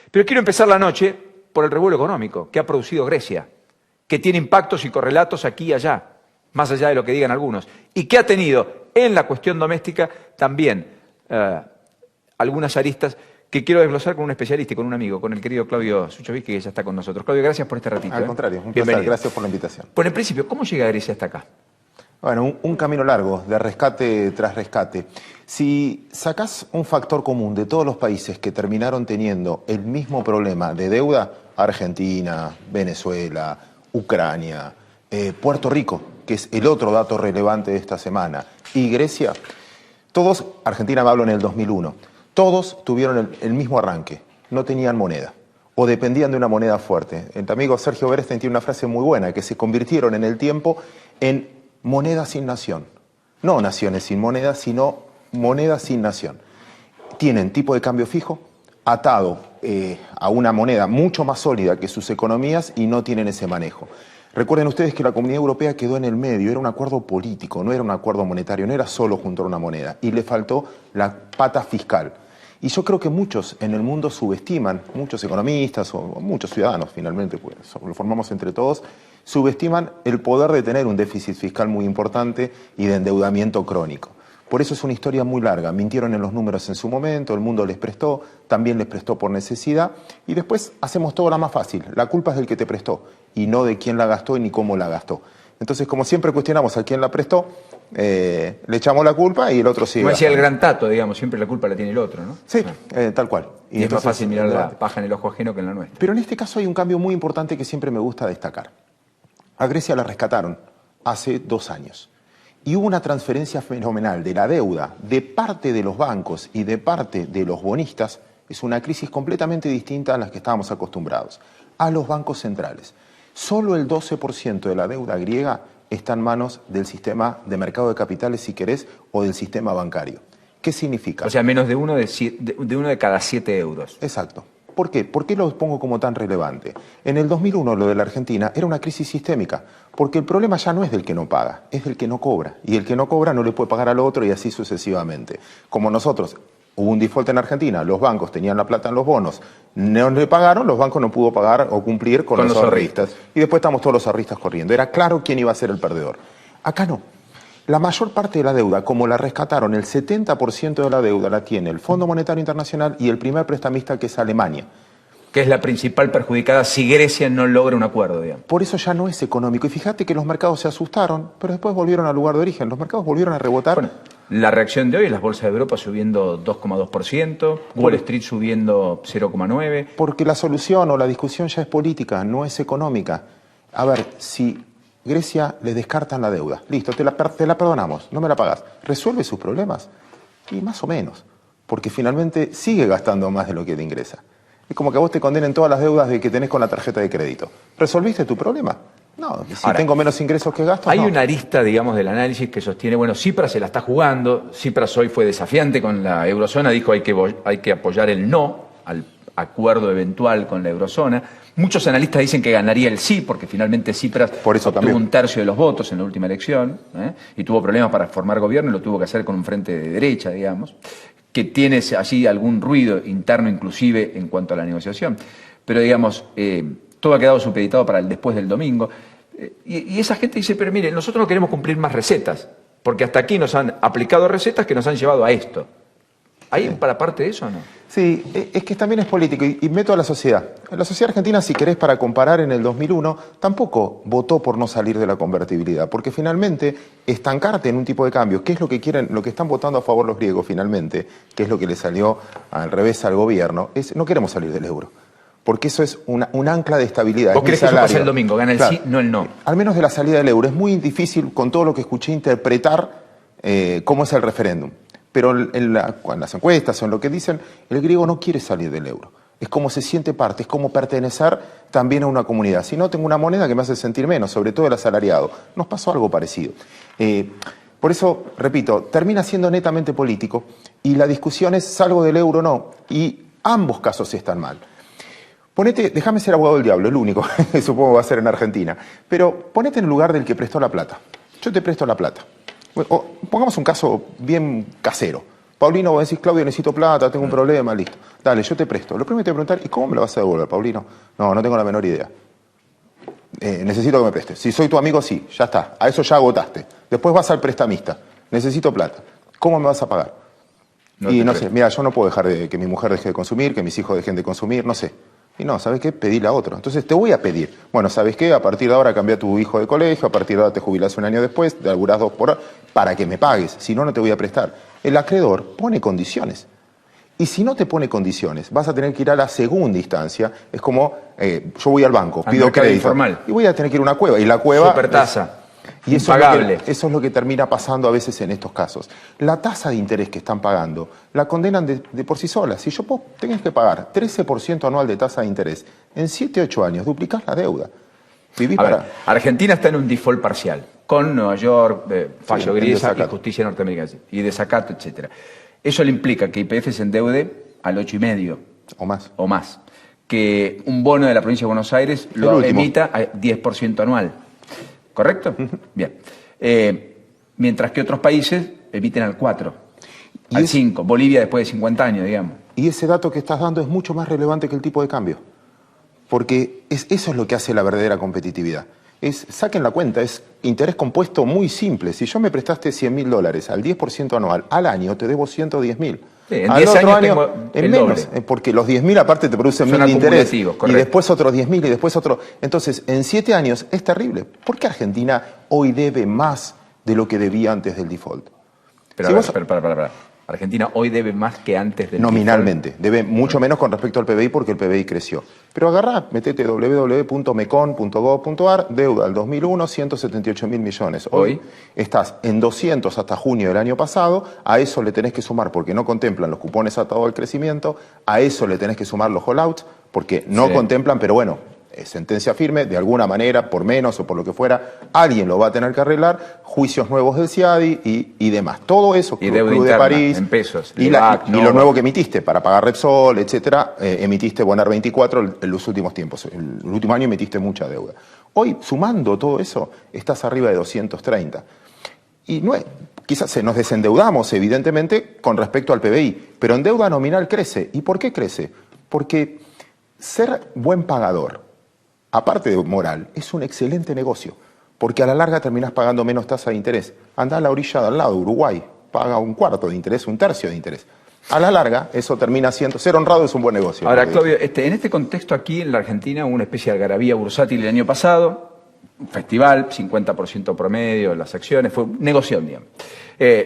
Pero quiero empezar la noche por el revuelo económico que ha producido Grecia, que tiene impactos y correlatos aquí y allá, más allá de lo que digan algunos, y que ha tenido en la cuestión doméstica también algunas aristas que quiero desglosar con un especialista y con un amigo, con el querido Claudio Suchovicki, que ya está con nosotros. Claudio, gracias por este ratito. Al contrario, un Bienvenido. placer, gracias por la invitación. Bueno, en principio, ¿cómo llega Grecia hasta acá? Bueno, un camino largo, de rescate tras rescate. Si sacás un factor común de todos los países que terminaron teniendo el mismo problema de deuda, Argentina, Venezuela, Ucrania, Puerto Rico, que es el otro dato relevante de esta semana, y Grecia, todos, Argentina me hablo en el 2001, todos tuvieron el mismo arranque, no tenían moneda o dependían de una moneda fuerte. El amigo Sergio Berestein tiene una frase muy buena, que se convirtieron en el tiempo en moneda sin nación. No naciones sin moneda, sino moneda sin nación. Tienen tipo de cambio fijo, atado a una moneda mucho más sólida que sus economías y no tienen ese manejo. Recuerden ustedes que la Comunidad Europea quedó en el medio, era un acuerdo político, no era un acuerdo monetario, no era solo junto a una moneda, y le faltó la pata fiscal. Y yo creo que muchos en el mundo subestiman, muchos economistas o muchos ciudadanos finalmente, pues lo formamos entre todos, subestiman el poder de tener un déficit fiscal muy importante y de endeudamiento crónico. Por eso es una historia muy larga. Mintieron en los números en su momento, el mundo les prestó, también les prestó por necesidad, y después hacemos todo la más fácil. La culpa es del que te prestó, y no de quién la gastó ni cómo la gastó. Entonces, como siempre cuestionamos a quién la prestó, le echamos la culpa y el otro sigue. Como decía el gran Tato, digamos, siempre la culpa la tiene el otro, ¿no? Sí, tal cual. Y es más fácil mirar la paja en el ojo ajeno que en la nuestra. Pero en este caso hay un cambio muy importante que siempre me gusta destacar. A Grecia la rescataron hace 2 años. Y hubo una transferencia fenomenal de la deuda de parte de los bancos y de parte de los bonistas. Es una crisis completamente distinta a las que estábamos acostumbrados. A los bancos centrales. Solo el 12% de la deuda griega está en manos del sistema de mercado de capitales, si querés, o del sistema bancario. ¿Qué significa? O sea, menos de uno de cada 7 euros. Exacto. ¿Por qué? ¿Por qué lo pongo como tan relevante? En el 2001 lo de la Argentina era una crisis sistémica, porque el problema ya no es del que no paga, es del que no cobra. Y el que no cobra no le puede pagar al otro y así sucesivamente. Como nosotros, hubo un default en Argentina, los bancos tenían la plata en los bonos, no le pagaron, los bancos no pudo pagar o cumplir con los ahorristas. Y después estamos todos los ahorristas corriendo. Era claro quién iba a ser el perdedor. Acá no. La mayor parte de la deuda, como la rescataron, el 70% de la deuda la tiene el Fondo Monetario Internacional y el primer prestamista, que es Alemania. Que es la principal perjudicada si Grecia no logra un acuerdo, digamos. Por eso ya no es económico. Y fíjate que los mercados se asustaron, pero después volvieron al lugar de origen. Los mercados volvieron a rebotar. Bueno, la reacción de hoy es las bolsas de Europa subiendo 2,2%, Wall Street subiendo 0,9%. Porque la solución o la discusión ya es política, no es económica. A ver, si Grecia le descartan la deuda, listo, te la perdonamos, no me la pagás, ¿resuelve sus problemas? Y más o menos, porque finalmente sigue gastando más de lo que te ingresa. Es como que a vos te condenen todas las deudas que tenés con la tarjeta de crédito. ¿Resolviste tu problema? No, si ahora, tengo menos ingresos que gastos, hay no. una arista, digamos, del análisis que sostiene, bueno, Tsipras se la está jugando, Tsipras hoy fue desafiante con la eurozona, dijo hay que apoyar el no al acuerdo eventual con la eurozona. Muchos analistas dicen que ganaría el sí, porque finalmente Tsipras obtuvo un tercio de los votos en la última elección, y tuvo problemas para formar gobierno y lo tuvo que hacer con un frente de derecha, digamos, que tiene allí algún ruido interno inclusive en cuanto a la negociación. Pero digamos, todo ha quedado supeditado para el después del domingo. Y esa gente dice, pero mire, nosotros no queremos cumplir más recetas, porque hasta aquí nos han aplicado recetas que nos han llevado a esto. ¿Hay para parte de eso o no? Sí, es que también es político y meto a la sociedad. La sociedad argentina, si querés, para comparar, en el 2001 tampoco votó por no salir de la convertibilidad, porque finalmente estancarte en un tipo de cambio, que es lo que quieren, lo que están votando a favor los griegos finalmente, que es lo que le salió al revés al gobierno, es no queremos salir del euro. Porque eso es un ancla de estabilidad. ¿Vos crees que eso pasa el domingo? Gana el sí, no el no. Al menos de la salida del euro. Es muy difícil, con todo lo que escuché, interpretar cómo es el referéndum. Pero en las encuestas o en lo que dicen, el griego no quiere salir del euro. Es como se siente parte, es como pertenecer también a una comunidad. Si no, tengo una moneda que me hace sentir menos, sobre todo el asalariado. Nos pasó algo parecido. Por eso, repito, termina siendo netamente político y la discusión es salgo del euro o no. Y ambos casos están mal. Déjame ser abogado del diablo, el único que supongo va a ser en Argentina. Pero ponete en el lugar del que prestó la plata. Yo te presto la plata. Pongamos un caso bien casero. Paulino, vos decís, Claudio, necesito plata, tengo un problema, listo. Dale, yo te presto. Lo primero que te voy a preguntar, ¿y cómo me lo vas a devolver, Paulino? No, no tengo la menor idea. Necesito que me prestes. Si soy tu amigo, sí, ya está. A eso ya agotaste. Después vas al prestamista. Necesito plata. ¿Cómo me vas a pagar? Y no sé, mira, yo no puedo dejar de que mi mujer deje de consumir, que mis hijos dejen de consumir, no sé. Y no, ¿sabes qué? Pedile a otro. Entonces te voy a pedir. Bueno, ¿sabes qué? A partir de ahora cambia tu hijo de colegio, a partir de ahora te jubilás un año después, te laburás 2 por hora, para que me pagues. Si no, no te voy a prestar. El acreedor pone condiciones. Y si no te pone condiciones, vas a tener que ir a la segunda instancia. Es como, yo voy al banco, pido crédito. Informal. Y voy a tener que ir a una cueva. Y la cueva... Supertasa. Y eso impagable. Eso es lo que termina pasando a veces en estos casos. La tasa de interés que están pagando la condenan de por sí sola. Si yo tenés que pagar 13% anual de tasa de interés, en 7, 8 años duplicás la deuda. Vivís A ver, Argentina está en un default parcial, con Nueva York, fallo Griesa y justicia norteamericana, y desacato, etcétera. Eso le implica que YPF se endeude al 8,5%. O más. Que un bono de la provincia de Buenos Aires lo emita a 10% anual. ¿Correcto? Bien. Mientras que otros países emiten al 4%, al 5%. Bolivia después de 50 años, digamos. Y ese dato que estás dando es mucho más relevante que el tipo de cambio. Porque eso es lo que hace la verdadera competitividad. Saquen la cuenta, es interés compuesto muy simple. Si yo me prestaste $100.000 al 10% anual, al año te debo 110.000. Sí, en 10 años tengo en menos, porque los 10.000 aparte te producen 1.000 de interés. Y después otros 10.000 y después otro. Entonces, en 7 años es terrible. ¿Por qué Argentina hoy debe más de lo que debía antes del default? Pero, para. Argentina hoy debe más que antes del nominalmente, default. Debe mucho menos con respecto al PBI porque el PBI creció. Pero agarrá, metete www.mecon.gov.ar, deuda al 2001, 178.000 millones. Hoy estás en 200 hasta junio del año pasado, a eso le tenés que sumar, porque no contemplan los cupones atados al crecimiento, a eso le tenés que sumar los holdouts, porque no contemplan, pero bueno, sentencia firme, de alguna manera, por menos o por lo que fuera, alguien lo va a tener que arreglar, juicios nuevos del CIADI y demás. Todo eso, y deuda interna, de París, en pesos, y lo nuevo que emitiste para pagar Repsol, etcétera, emitiste Bonar 24 en los últimos tiempos. El último año emitiste mucha deuda. Hoy, sumando todo eso, estás arriba de 230. Y no es, quizás nos desendeudamos, evidentemente, con respecto al PBI, pero en deuda nominal crece. ¿Y por qué crece? Porque ser buen pagador, aparte de moral, es un excelente negocio, porque a la larga terminás pagando menos tasa de interés. Andá a la orilla de al lado, Uruguay, paga 1/4 de interés, 1/3 de interés. A la larga, eso termina siendo, ser honrado es un buen negocio. Ahora, Claudio, en este contexto aquí en la Argentina hubo una especie de algarabía bursátil el año pasado, un festival, 50% promedio, las acciones, fue negoción, digamos.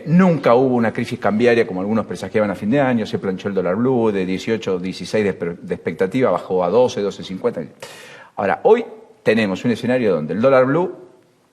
Nunca hubo una crisis cambiaria como algunos presagiaban a fin de año, se planchó el dólar blue de 18, 16 de expectativa, bajó a 12, 12.50. Ahora, hoy tenemos un escenario donde el dólar blue,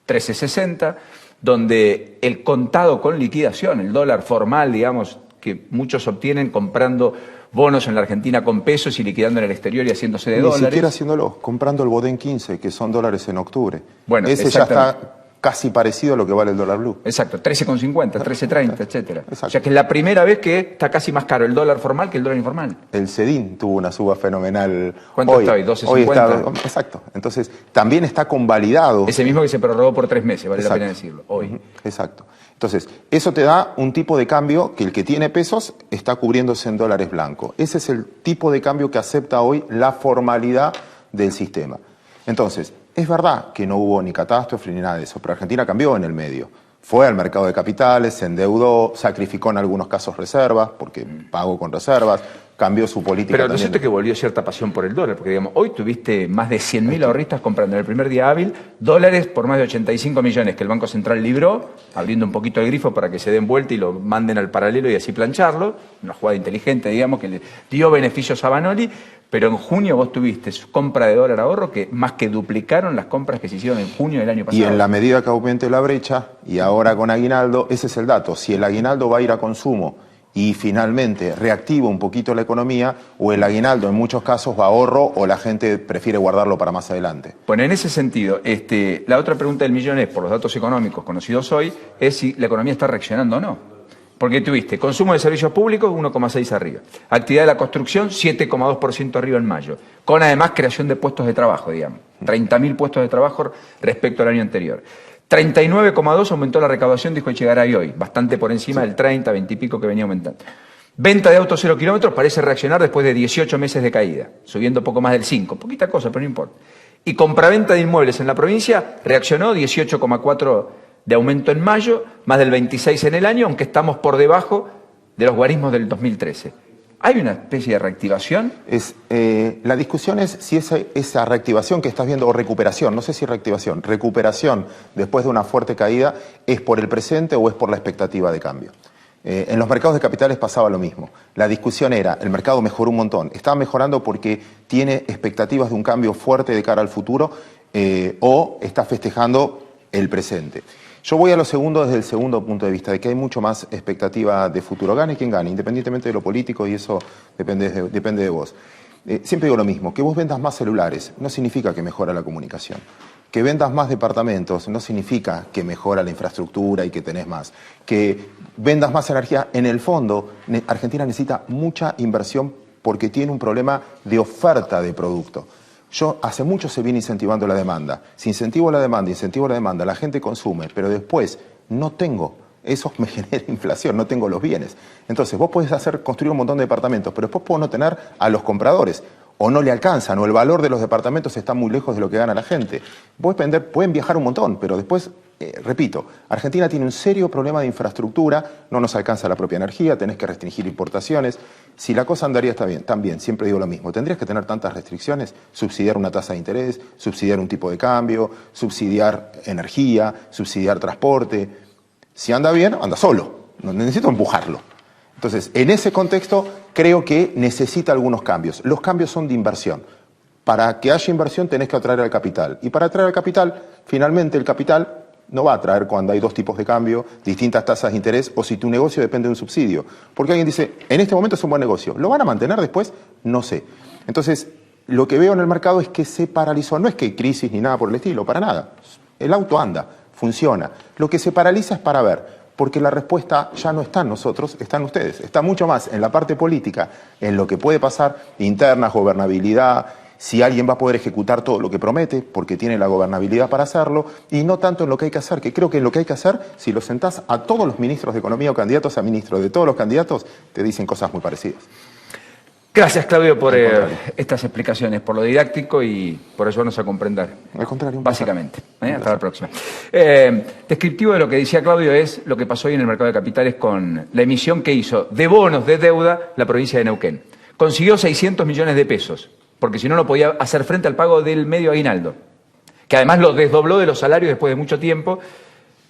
13.60, donde el contado con liquidación, el dólar formal, digamos, que muchos obtienen comprando bonos en la Argentina con pesos y liquidando en el exterior y haciéndose de dólares. Ni siquiera haciéndolo, comprando el Bodén 15, que son dólares en octubre. Bueno, ese ya está casi parecido a lo que vale el dólar blue. Exacto, 13,50, 13,30, etcétera. O sea que es la primera vez que está casi más caro el dólar formal que el dólar informal. El CEDIN tuvo una suba fenomenal. ¿Cuánto está hoy? 12,50. Exacto. Entonces, también está convalidado. Ese mismo que se prorrogó por 3 meses, vale la pena decirlo, hoy. Exacto. Entonces, eso te da un tipo de cambio que el que tiene pesos está cubriéndose en dólares blancos. Ese es el tipo de cambio que acepta hoy la formalidad del sistema. Entonces, es verdad que no hubo ni catástrofe ni nada de eso, pero Argentina cambió en el medio. Fue al mercado de capitales, se endeudó, sacrificó en algunos casos reservas, porque pagó con reservas, cambió su política. Pero ¿no es cierto que volvió cierta pasión por el dólar? Porque, digamos, hoy tuviste más de 100.000 ahorristas comprando en el primer día hábil dólares por más de 85 millones que el Banco Central libró, abriendo un poquito el grifo para que se den vuelta y lo manden al paralelo y así plancharlo. Una jugada inteligente, digamos, que le dio beneficios a Banoli. Pero en junio vos tuviste su compra de dólar ahorro que más que duplicaron las compras que se hicieron en junio del año pasado. Y en la medida que aumente la brecha, y ahora con aguinaldo, ese es el dato. Si el aguinaldo va a ir a consumo y finalmente reactiva un poquito la economía, o el aguinaldo en muchos casos va a ahorro o la gente prefiere guardarlo para más adelante. Bueno, en ese sentido, la otra pregunta del millón es, por los datos económicos conocidos hoy, es si la economía está reaccionando o no. Porque tuviste consumo de servicios públicos 1,6 arriba, actividad de la construcción 7,2% arriba en mayo, con además creación de puestos de trabajo, digamos, 30.000 puestos de trabajo respecto al año anterior. 39,2 aumentó la recaudación, dijo Echegaray hoy, bastante por encima del 30, 20 y pico que venía aumentando. Venta de autos 0 kilómetros parece reaccionar después de 18 meses de caída, subiendo poco más del 5, poquita cosa, pero no importa. Y compraventa de inmuebles en la provincia reaccionó 18,4 de aumento en mayo, más del 26 en el año, aunque estamos por debajo de los guarismos del 2013. ¿Hay una especie de reactivación? La discusión es si esa reactivación que estás viendo, o recuperación, no sé si recuperación después de una fuerte caída, es por el presente o es por la expectativa de cambio. En los mercados de capitales pasaba lo mismo. La discusión era, el mercado mejoró un montón, estaba mejorando porque tiene expectativas de un cambio fuerte de cara al futuro o está festejando el presente. Yo voy a lo segundo desde el segundo punto de vista, de que hay mucho más expectativa de futuro. Gane quien gane, independientemente de lo político, y eso depende de vos. Siempre digo lo mismo, que vos vendas más celulares no significa que mejora la comunicación. Que vendas más departamentos no significa que mejora la infraestructura y que tenés más. Que vendas más energía, en el fondo, Argentina necesita mucha inversión porque tiene un problema de oferta de producto. Hace mucho se viene incentivando la demanda. Si incentivo la demanda, la gente consume, pero después no tengo, eso me genera inflación, no tengo los bienes. Entonces vos podés construir un montón de departamentos, pero después puedo no tener a los compradores, o no le alcanzan, o el valor de los departamentos está muy lejos de lo que gana la gente. Pueden viajar un montón, pero después, repito, Argentina tiene un serio problema de infraestructura, no nos alcanza la propia energía, tenés que restringir importaciones. Si la cosa andaría también, siempre digo lo mismo, tendrías que tener tantas restricciones, subsidiar una tasa de interés, subsidiar un tipo de cambio, subsidiar energía, subsidiar transporte. Si anda bien, anda solo, no necesito empujarlo. Entonces, en ese contexto, creo que necesita algunos cambios. Los cambios son de inversión. Para que haya inversión tenés que atraer al capital. Y para atraer al capital, finalmente el capital no va a atraer cuando hay dos tipos de cambio, distintas tasas de interés, o si tu negocio depende de un subsidio. Porque alguien dice, en este momento es un buen negocio. ¿Lo van a mantener después? No sé. Entonces, lo que veo en el mercado es que se paralizó. No es que hay crisis ni nada por el estilo, para nada. El auto anda, funciona. Lo que se paraliza es para ver. Porque la respuesta ya no está en nosotros, está en ustedes. Está mucho más en la parte política, en lo que puede pasar, internas, gobernabilidad, si alguien va a poder ejecutar todo lo que promete, porque tiene la gobernabilidad para hacerlo, y no tanto en lo que hay que hacer, que creo que lo que hay que hacer, si lo sentás a todos los ministros de Economía o candidatos a ministros de todos los candidatos, te dicen cosas muy parecidas. Gracias, Claudio, por estas explicaciones, por lo didáctico y por ayudarnos a comprender. Al contrario, básicamente. Hasta la próxima. Descriptivo de lo que decía Claudio es lo que pasó hoy en el mercado de capitales con la emisión que hizo de bonos de deuda la provincia de Neuquén. Consiguió 600 millones de pesos, porque si no, no podía hacer frente al pago del medio aguinaldo, que además lo desdobló de los salarios después de mucho tiempo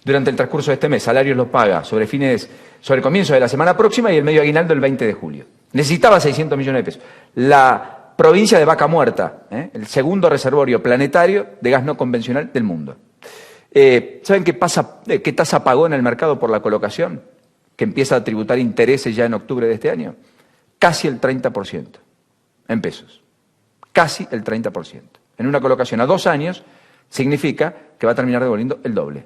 durante el transcurso de este mes. Salarios los paga sobre el comienzo de la semana próxima y el medio aguinaldo el 20 de julio. Necesitaba 600 millones de pesos. La provincia de Vaca Muerta, el segundo reservorio planetario de gas no convencional del mundo. ¿Saben qué tasa pagó en el mercado por la colocación? Que empieza a tributar intereses ya en octubre de este año. Casi el 30% en pesos. Casi el 30%. En una colocación a 2 años significa que va a terminar devolviendo el doble.